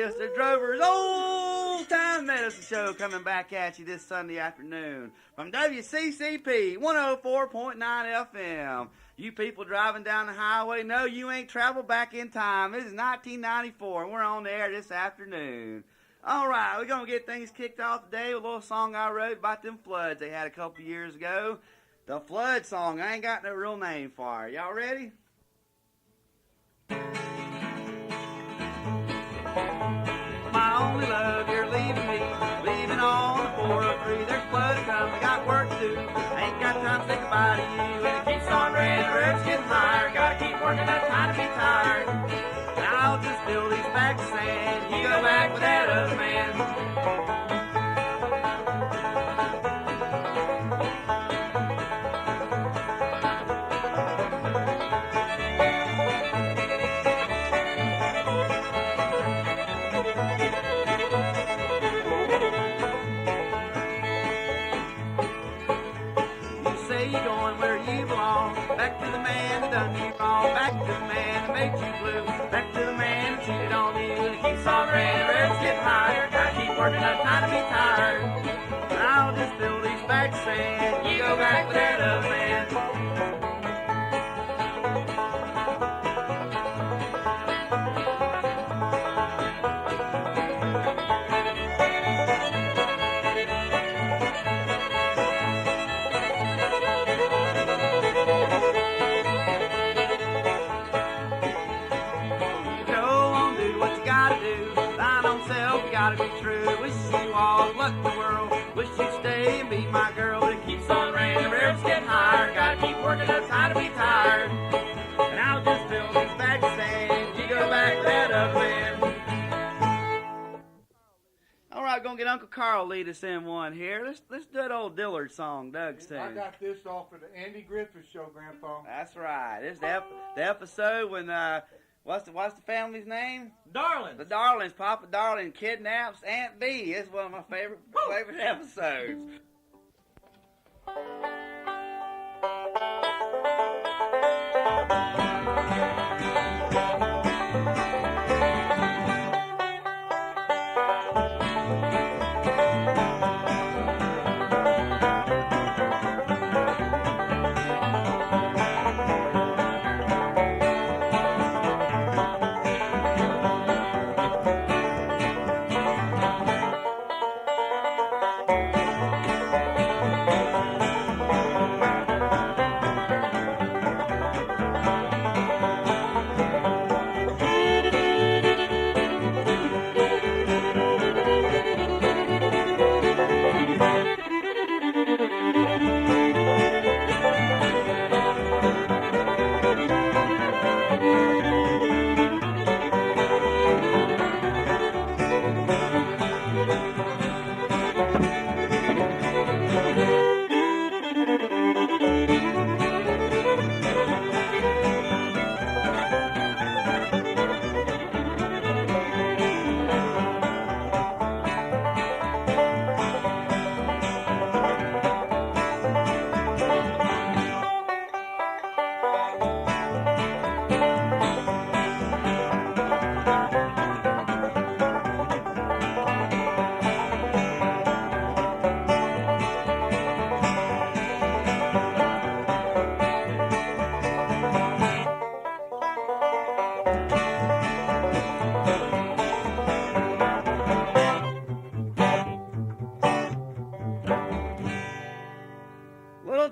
It's the Drover's Old Time Medicine Show coming back at you this Sunday afternoon from WCCP 104.9 FM. You people driving down the highway know you ain't traveled back in time. This is 1994, and we're on the air this afternoon. All right, we're going to get things kicked off today with a little song I wrote about them floods they had a couple years ago. The flood song. I ain't got no real name for it. Y'all ready? My only love, you're leaving me, leaving on the 403. There's flood coming, got work to do. Ain't got time to say goodbye to you. And it keeps on raining, the road's getting higher. Gotta keep working, no time to be tired. And I'll just fill these bags of sand. You go back with that other man. Back to the man that done you wrong. Back to the man that made you blue. Back to the man that cheated on you. And it keeps on raining, the road's getting higher. Gotta keep working, no time to be tired. And I'll just fill these bags of sand. You go back with that other man. Gotta be true. Wish you all luck in the world. Wish you'd stay and be my girl. But it keeps on raining, the road's getting higher. Gotta keep working, no time to be tired. And I'll just fill these bags of sand. You go back to that other man. All right, gonna get Uncle Carl lead us in one here. Let's do that old Dillard song, Doug's tune. I got this off of the Andy Griffith Show, Grandpa. That's right. This is the episode when What's the family's name? Darlings. The Darlings. Papa Darling kidnaps Aunt Bee. It's one of my favorite episodes.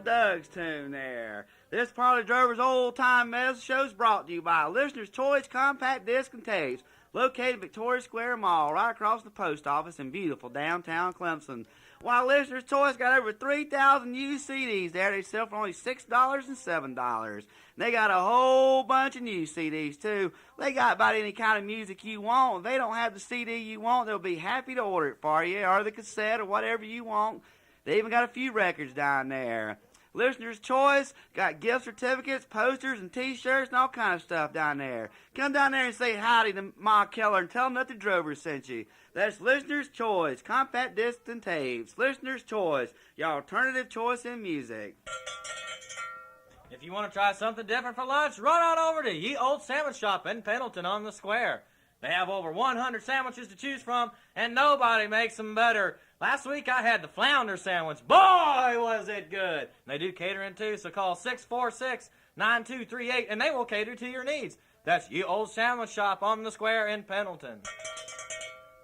Doug's tune there. This Parlor Drover's Old Time Medicine Show is brought to you by Listener's Choice Compact Disc and Tapes, located at Victoria Square Mall, right across the post office in beautiful downtown Clemson. While Listener's Choice got over 3,000 used CDs there, they sell for only $6 and $7. They got a whole bunch of new CDs, too. They got about any kind of music you want. If they don't have the CD you want, they'll be happy to order it for you, or the cassette, or whatever you want. They even got a few records down there. Listener's Choice got gift certificates, posters, and T-shirts, and all kind of stuff down there. Come down there and say howdy to Ma Keller and tell them that the Drover sent you. That's Listener's Choice, compact discs and tapes. Listener's Choice, your alternative choice in music. If you want to try something different for lunch, run on over to Ye Old Sandwich Shoppe in Pendleton on the Square. They have over 100 sandwiches to choose from, and nobody makes them better. Last week I had the flounder sandwich. Boy, was it good. They do catering too, so call 646-9238, and they will cater to your needs. That's Ole Sandwhich Shoppe on the square in Pendleton.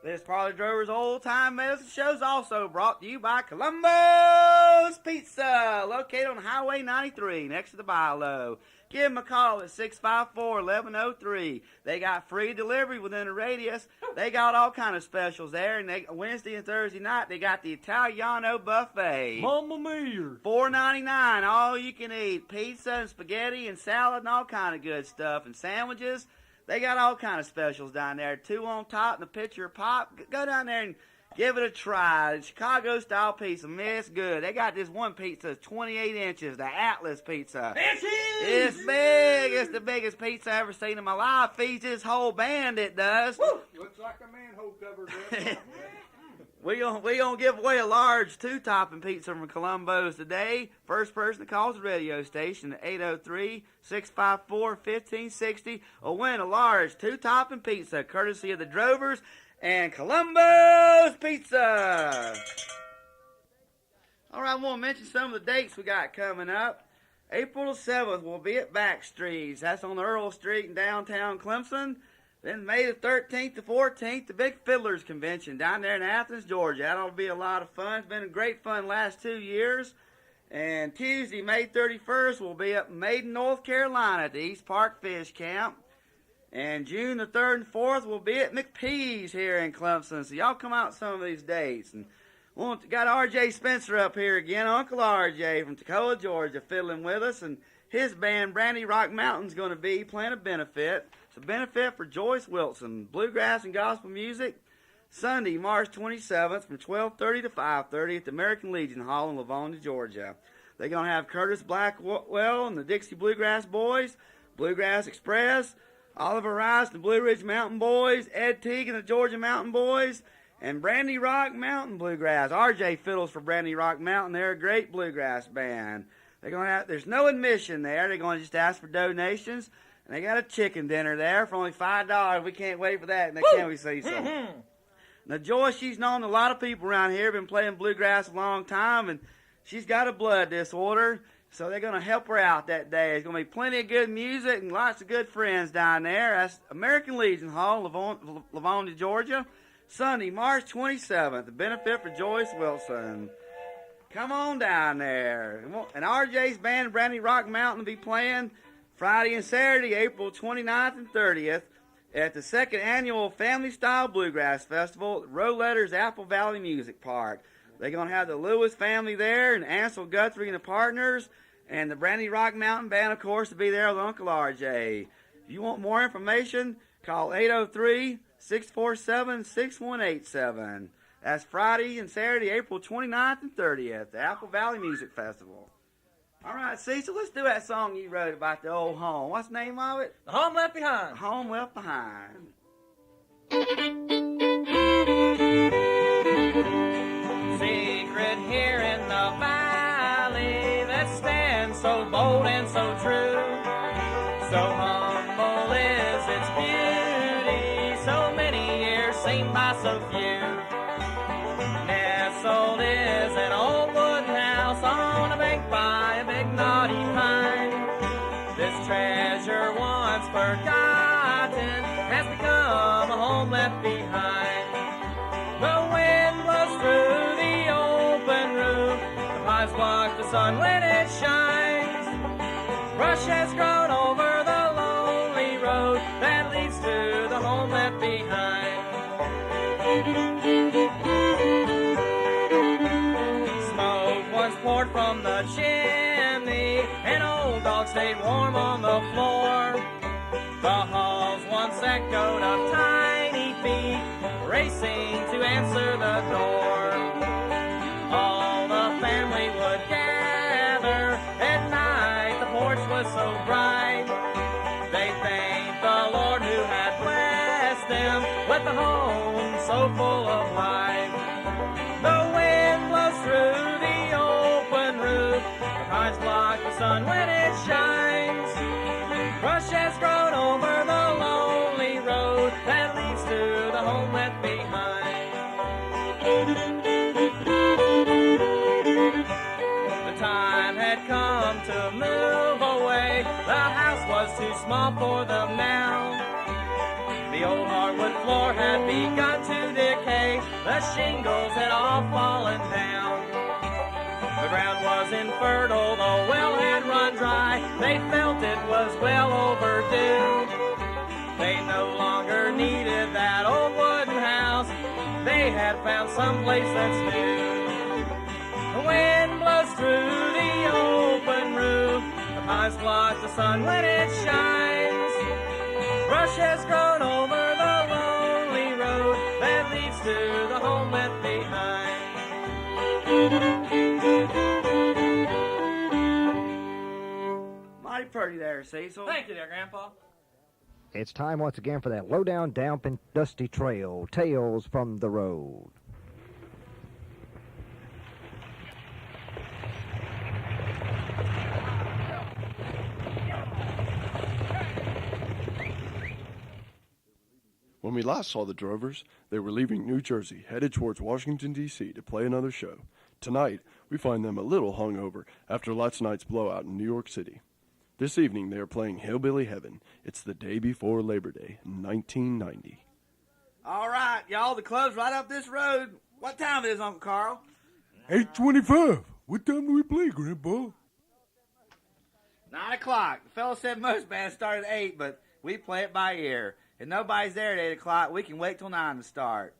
This Parley Drover's Old Time Medicine Show is also brought to you by Columbo's Pizza, located on Highway 93 next to the Bilo. Give them a call at 654-1103. They got free delivery within a radius. They got all kind of specials there. And Wednesday and Thursday night, they got the Italiano buffet. Mamma mia! $4.99, all you can eat. Pizza and spaghetti and salad and all kind of good stuff. And sandwiches. They got all kind of specials down there. 2 on top and a pitcher of pop. Go down there and give it a try. Chicago-style pizza. Man, it's good. They got this one pizza that's 28 inches, the Atlas pizza. It's big. It's the biggest pizza I ever seen in my life. Feeds this whole band, it does. Woo! Looks like a manhole cover dress. We gonna give away a large 2-topping pizza from Columbo's today. First person that calls the radio station at 803-654-1560 will win a large 2-topping pizza, courtesy of the Drovers and Columbo's Pizza. All right, I want to mention some of the dates we got coming up. April the 7th, we'll be at Backstreet's. That's on Earl Street in downtown Clemson. Then May the 13th to 14th, the Big Fiddlers Convention down there in Athens, Georgia. That'll be a lot of fun. It's been a great fun last 2 years. And Tuesday, May 31st, we'll be up in Maiden, North Carolina at the East Park Fish Camp. And June the 3rd and 4th, we'll be at McPee's here in Clemson. So y'all come out some of these dates. And got R.J. Spencer up here again, Uncle R.J. from Toccoa, Georgia, fiddling with us. And his band, Brandy Rock Mountain's going to be playing a benefit. It's a benefit for Joyce Wilson, bluegrass and gospel music, Sunday, March 27th from 12:30 to 5:30 at the American Legion Hall in Livonia, Georgia. They're going to have Curtis Blackwell and the Dixie Bluegrass Boys, Bluegrass Express, Oliver Rice and the Blue Ridge Mountain Boys, Ed Teague and the Georgia Mountain Boys, and Brandy Rock Mountain Bluegrass. RJ fiddles for Brandy Rock Mountain. They're a great bluegrass band. There's no admission there. They're going to just ask for donations. And they got a chicken dinner there for only $5. We can't wait for that. And can we see some? Now, Joyce, she's known a lot of people around here, been playing bluegrass a long time, and she's got a blood disorder. So they're going to help her out that day. There's going to be plenty of good music and lots of good friends down there. That's American Legion Hall, Livonia, Georgia. Sunday, March 27th, the benefit for Joyce Wilson. Come on down there. And RJ's band, Brandy Rock Mountain, will be playing Friday and Saturday, April 29th and 30th at the 2nd Annual Family Style Bluegrass Festival at Rowletter's Apple Valley Music Park. They're going to have the Lewis family there and Ansel Guthrie and the partners, and the Brandy Rock Mountain Band, of course, to be there with Uncle RJ. If you want more information, call 803-647-6187. That's Friday and Saturday, April 29th and 30th, the Apple Valley Music Festival. All right, Cecil, let's do that song you wrote about the old home. What's the name of it? The Home Left Behind. Home Left Behind. Secret here in the valley that stands so bold and so true. So humble is its beauty, so many years seen by so few. Nestled is an old wooden house on a bank by a big knotty pine. This treasure once forgotten has become a home left behind. The wind blows through the open roof, the pipes block the sun when it shines. Brush has grown over the lonely road that leads to the home left behind. Smoke once poured from the chimney, an old dog stayed warm on the floor. The halls once echoed of tiny feet racing to answer the door. All the family would gather at night, the porch was so bright. They thanked the Lord who had blessed them with a home so full of life. The wind blows through the open roof, the pines block the sun when it shines. Brush has grown over the lonely road that leads for them now. The old hardwood floor had begun to decay. The shingles had all fallen down. The ground was infertile, the well had run dry. They felt it was well overdue. They no longer needed that old wooden house. They had found someplace that's new. The wind blows through the open roof. The pines block the sun when it shines. Brush has grown over the lonely road that leads to the home left behind. Mighty pretty there, Cecil. Thank you there, Grandpa. It's time once again for that low-down, damp, and dusty trail, Tales from the Road. When we last saw the Drovers, they were leaving New Jersey, headed towards Washington, D.C. to play another show. Tonight, we find them a little hungover after last night's blowout in New York City. This evening, they are playing Hillbilly Heaven. It's the day before Labor Day, 1990. All right, y'all, the club's right up this road. What time it is, Uncle Carl? 8:25. What time do we play, Grandpa? 9 o'clock. The fellow said most bands start at 8, but we play it by ear. If nobody's there at 8 o'clock, we can wait till 9 to start.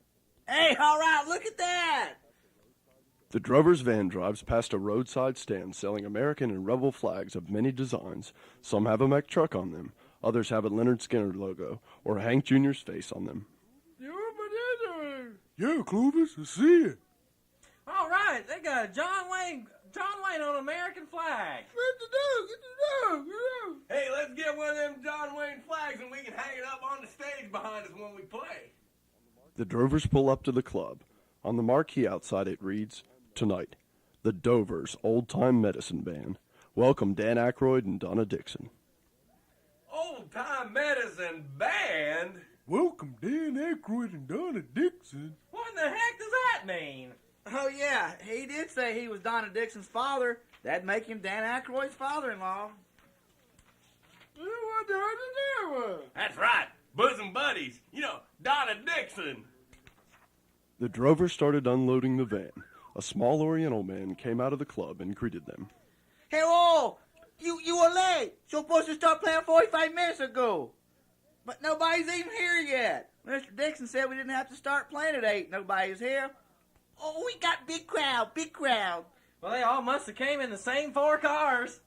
Hey, all right, look at that! The Drovers' van drives past a roadside stand selling American and Rebel flags of many designs. Some have a Mack truck on them. Others have a Leonard Skinner logo or Hank Jr.'s face on them. Yeah, Clovis, I see it. All right, they got a John Wayne on an American flag. Hey, let's get one of them John Wayne flags and we can hang it up on the stage behind us when we play. The Drovers pull up to the club. On the marquee outside it reads, "Tonight, the Dovers Old Time Medicine Band. Welcome Dan Aykroyd and Donna Dixon." Old time medicine band? Welcome, Dan Aykroyd and Donna Dixon. What in the heck does that mean? Oh, yeah, he did say he was Donna Dixon's father. That'd make him Dan Aykroyd's father-in-law. What the hell is that? That's right, bosom buddies. You know, Donna Dixon. The Drovers started unloading the van. A small Oriental man came out of the club and greeted them. Hello! You were late. You're supposed to start playing 45 minutes ago. But nobody's even here yet. Mr. Dixon said we didn't have to start playing at 8. Nobody's here. Oh, we got big crowd, big crowd. Well, they all must have came in the same 4 cars.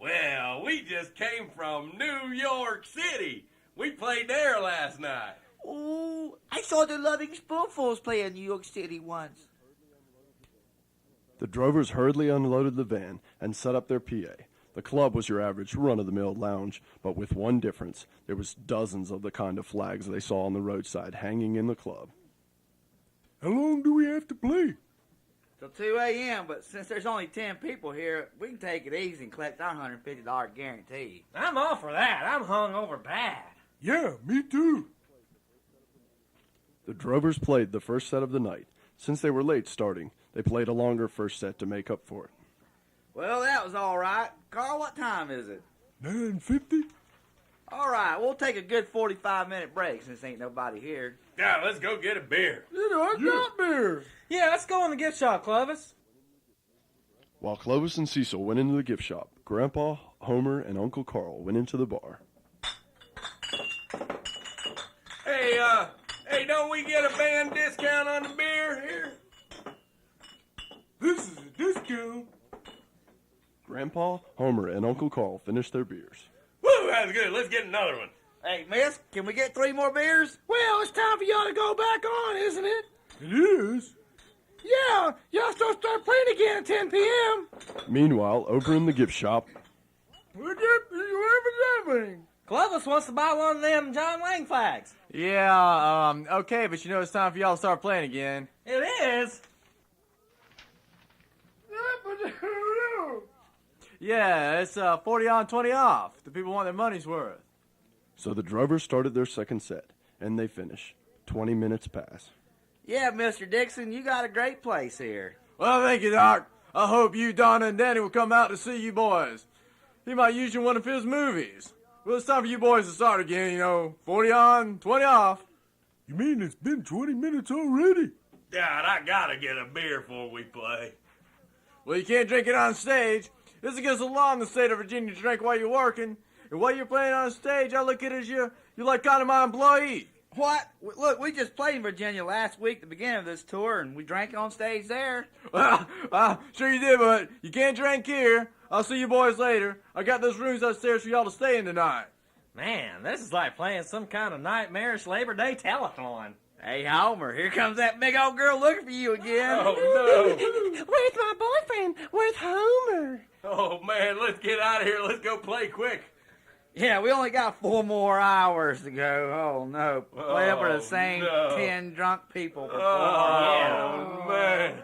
Well, we just came from New York City. We played there last night. Oh, I saw the Loving Spoonfuls play in New York City once. The Drovers hurriedly unloaded the van and set up their PA. The club was your average run-of-the-mill lounge, but with one difference. There was dozens of the kind of flags they saw on the roadside hanging in the club. How long do we have to play? Till 2 a.m., but since there's only 10 people here, we can take it easy and collect our $150 guarantee. I'm all for that. I'm hung over bad. Yeah, me too. The Drovers played the first set of the night. Since they were late starting, they played a longer first set to make up for it. Well, that was all right. Carl, what time is it? 9:50? All right, we'll take a good 45-minute break since ain't nobody here. Yeah, let's go get a beer. I got beer. Yeah, let's go in the gift shop, Clovis. While Clovis and Cecil went into the gift shop, Grandpa, Homer, and Uncle Carl went into the bar. Hey, don't we get a band discount on the beer here? This is a discount. Grandpa, Homer, and Uncle Carl finished their beers. Woo, that's good. Let's get another one. Hey, miss, can we get 3 more beers? Well, it's time for y'all to go back on, isn't it? It is. Yeah, y'all still start playing again at 10 p.m. Meanwhile, over in the gift shop, What's happening? Clovis wants to buy one of them John Wayne flags. Yeah, okay, but you know it's time for y'all to start playing again. It is. Yeah, it's 40 on, 20 off. The people want their money's worth. so the Drovers started their second set, and they finished. 20 minutes pass. Yeah, Mr. Dixon, you got a great place here. Well, thank you, Doc. I hope you, Donna, and Danny will come out to see you boys. He might use you in one of his movies. Well, it's time for you boys to start again, 40 on, 20 off. You mean it's been 20 minutes already? Dad, I gotta get a beer before we play. Well, you can't drink it on stage. This is against the law in the state of Virginia to drink while you're working. And while you're playing on stage, I look at it as you're like kind of my employee. What? Look, we just played in Virginia last week, the beginning of this tour, and we drank on stage there. Well, sure you did, but you can't drink here. I'll see you boys later. I got those rooms upstairs for y'all to stay in tonight. Man, this is like playing some kind of nightmarish Labor Day telethon. Hey, Homer, here comes that big old girl looking for you again. Oh, Where's my boyfriend? Where's Homer? no. Oh, man, let's get out of here. Let's go play quick. Yeah, we only got 4 more hours to go. Oh, no. Playing for the Oh, same no. 10 drunk people for 4 Oh, man.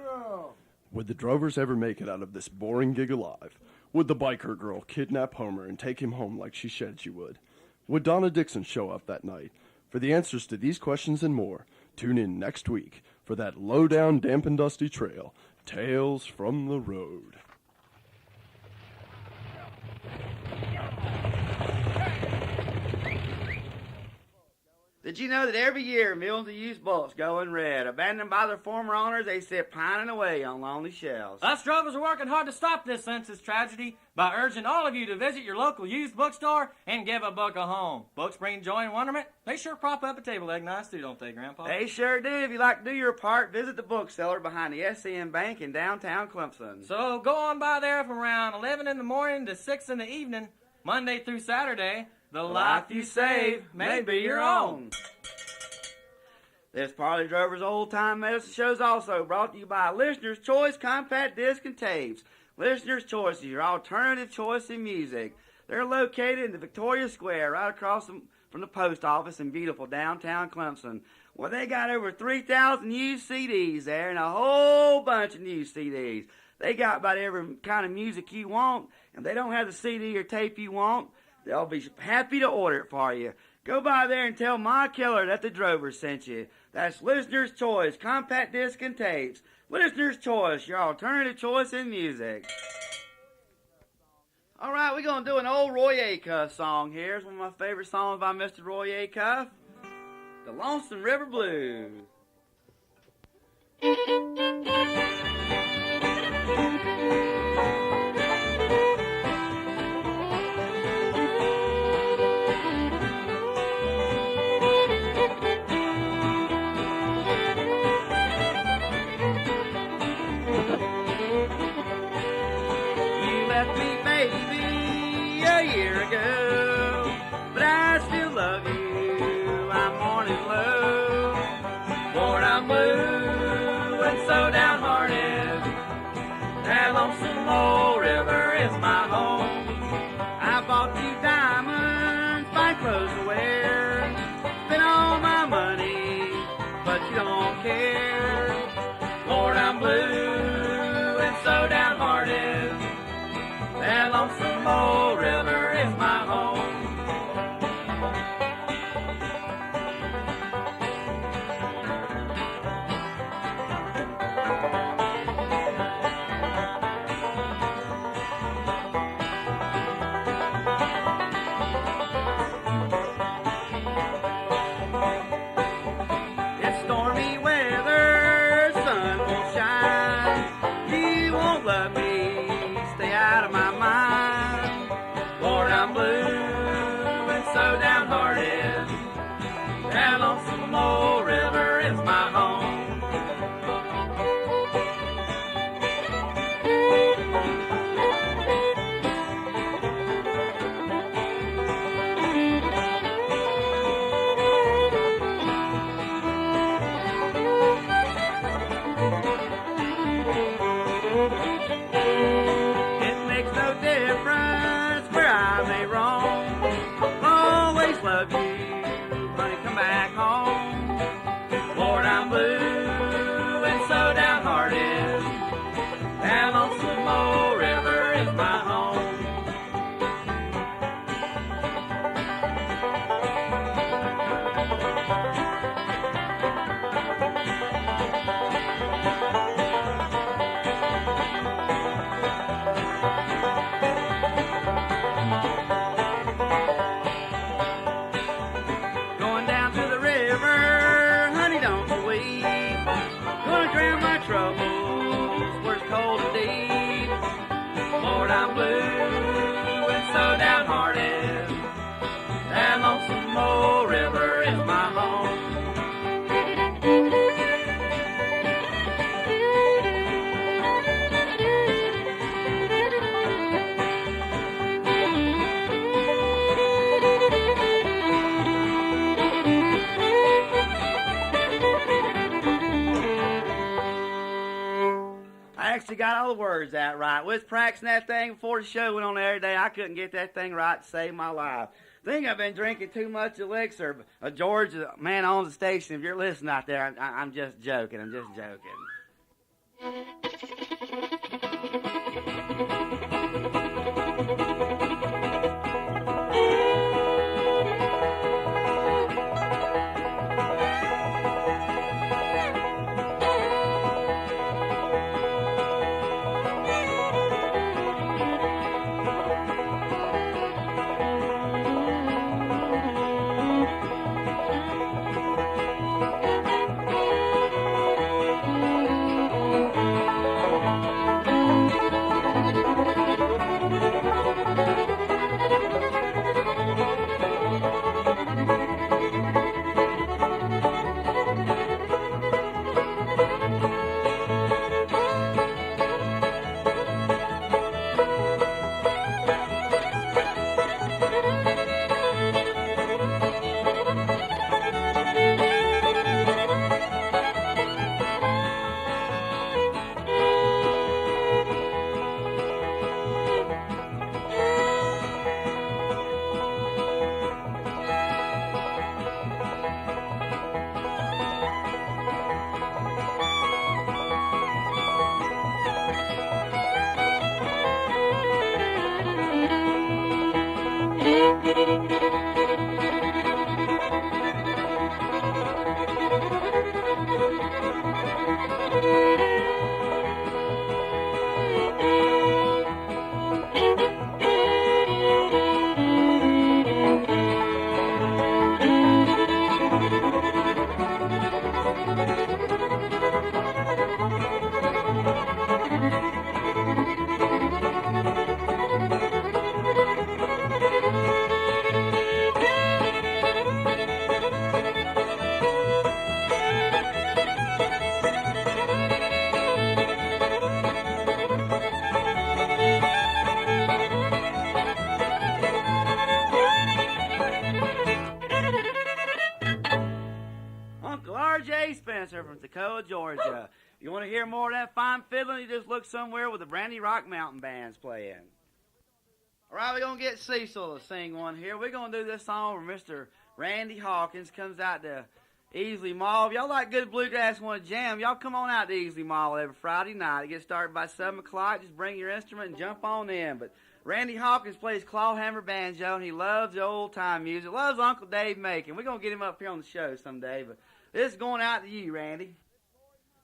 Would the Drovers ever make it out of this boring gig alive? Would the biker girl kidnap Homer and take him home like she said she would? Would Donna Dixon show up that night? For the answers to these questions and more, tune in next week for that low-down, damp and dusty trail, Tales from the Road. Did you know that every year millions of used bullets go unread? Abandoned by their former owners, they sit pining away on lonely shelves. Us drovers are working hard to stop this senseless tragedy by urging all of you to visit your local used bookstore and give a book a home. Books bring joy and wonderment. They sure prop up a table leg nice too, don't they, Grandpa? They sure do. If you'd like to do your part, visit the Book Cellar behind the SCN Bank in downtown Clemson. So go on by there from around 11 in the morning to 6 in the evening, Monday through Saturday. The life you save may be your own. This Parley Drover's Old Time Medicine Show is also brought to you by Listener's Choice Compact Disc and Tapes. Listener's Choice is your alternative choice in music. They're located in the Victoria Square, right across from the post office in beautiful downtown Clemson. Well, they got over 3,000 used CDs there and a whole bunch of new CDs. They got about every kind of music you want. If they don't have the CD or tape you want, they'll be happy to order it for you. Go by there and tell Ma Killer that the Drovers sent you. That's Listener's Choice, Compact Disc and Tapes. Listener's Choice, your alternative choice in music. All right, we're going to do an old Roy Acuff song here. It's one of my favorite songs by Mr. Roy Acuff, The Lonesome River Blues. But I still love you. I'm mourning low. Lord, I'm blue and so downhearted. That lonesome old river is my home. I bought you diamonds, fine clothes to wear. Spent all my money, but you don't care. Lord, I'm blue and so downhearted. That lonesome old river is my home. It's stormy weather, sun won't shine. You won't love me, stay out of my mind. Lord, I'm blue and so downhearted. That lonesome old river is my home. It makes no difference where I may roam. Always love you, honey, come back home. Lord, I'm blue and so downhearted. That lonesome old river is my home. my home. I actually got all the words out right. We was practicing that thing before the show went on every day. I couldn't get that thing right to save my life. I think I've been drinking too much elixir. George, the man on the station, if you're listening out there, I'm just joking. I'm just joking. From Toccoa, Georgia. If you want to hear more of that fine fiddling, you just look somewhere with the Brandy Rock Mountain Band's playing. All right, we're going to get Cecil to sing one here. We're going to do this song where Mr. Randy Hawkins comes out to Easley Mall. If y'all like good bluegrass and want to jam, y'all come on out to Easley Mall every Friday night. It gets started by 7 o'clock. Just bring your instrument and jump on in. But Randy Hawkins plays clawhammer banjo, and he loves the old-time music. Loves Uncle Dave Macon. We're going to get him up here on the show someday, but this is going out to you, Randy.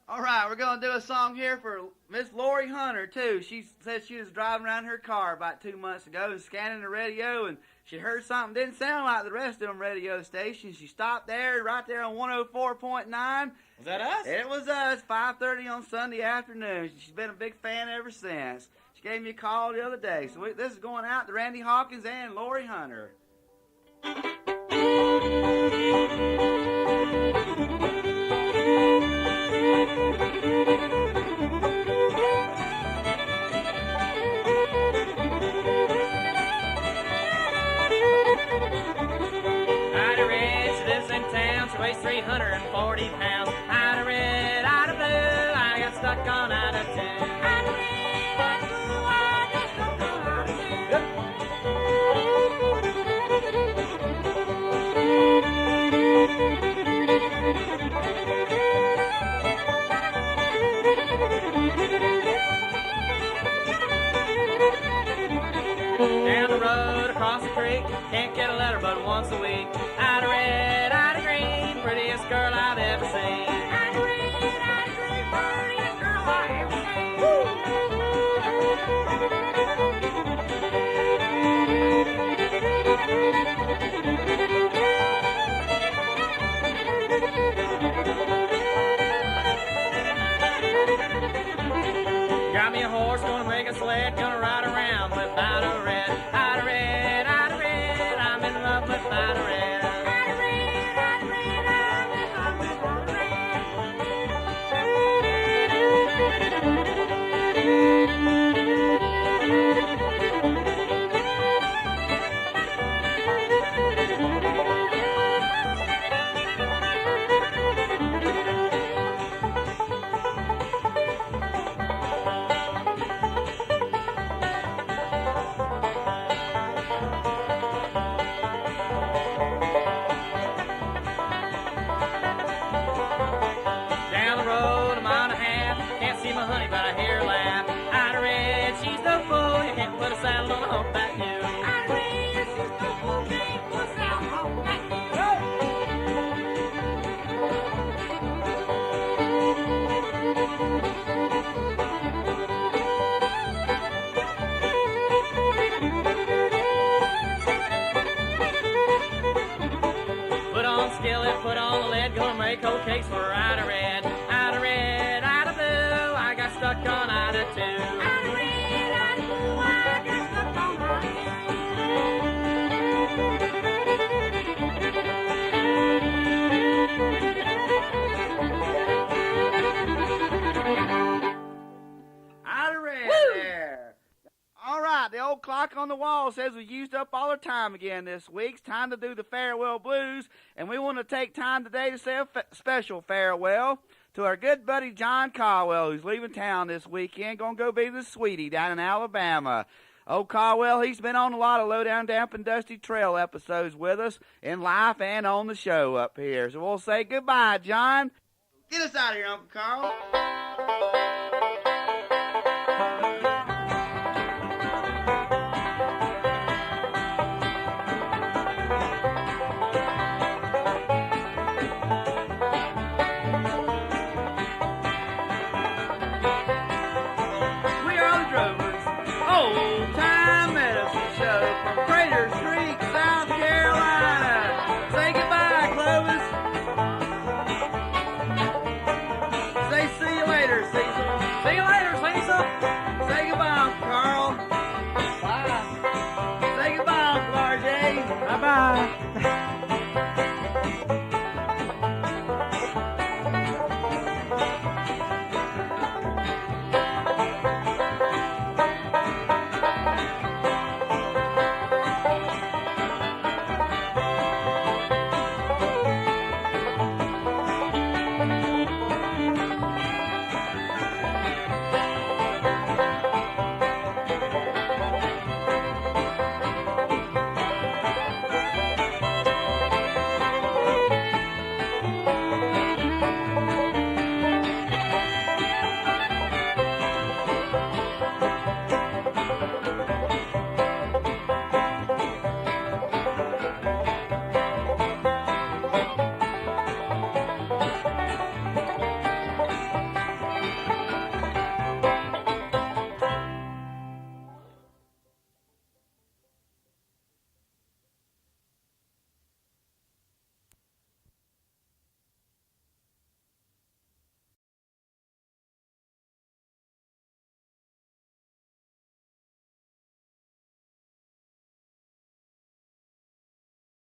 All right, we're going to do a song here for Miss Lori Hunter, too. She said she was driving around her car about 2 months ago and scanning the radio, and she heard something didn't sound like the rest of them radio stations. She stopped there, right there on 104.9. Was that us? It was us, 5:30 on Sunday afternoon. She's been a big fan ever since. She gave me a call the other day. So this is going out to Randy Hawkins and Lori Hunter. Ida Red, she lives in town, she weighs 340 pounds. Ida Red, Ida Blue, I got stuck on Ida too. Ida Red, Ida Blue, I got stuck on Ida Down the road, across the creek, can't get a letter but once a week. Ida Red, Ida Green, prettiest girl I've ever seen. Ida Red, Ida Green, prettiest girl I've ever seen. Got me a horse, gonna make a sled, gonna ride around with Ida Red. Ida Red, Ida Red, I'm in love with Ida Red. Ida Red, Ida Red. put on the lid, gonna make old cakes for Ida Red. Ida Red, Ida Blue, I got stuck on Ida too. Ida Red, Ida Blue, I got stuck on Ida Red there. All right, the old clock on the wall says we used up all our time again this week. It's time to do the farewell blues, and we want to take time today to say a special farewell to our good buddy John Caldwell, who's leaving town this weekend, going to go be the sweetie down in Alabama. Old Caldwell, he's been on a lot of Low Down, Damp, and Dusty Trail episodes with us in life and on the show up here. So we'll say goodbye, John. Get us out of here, Uncle Carl.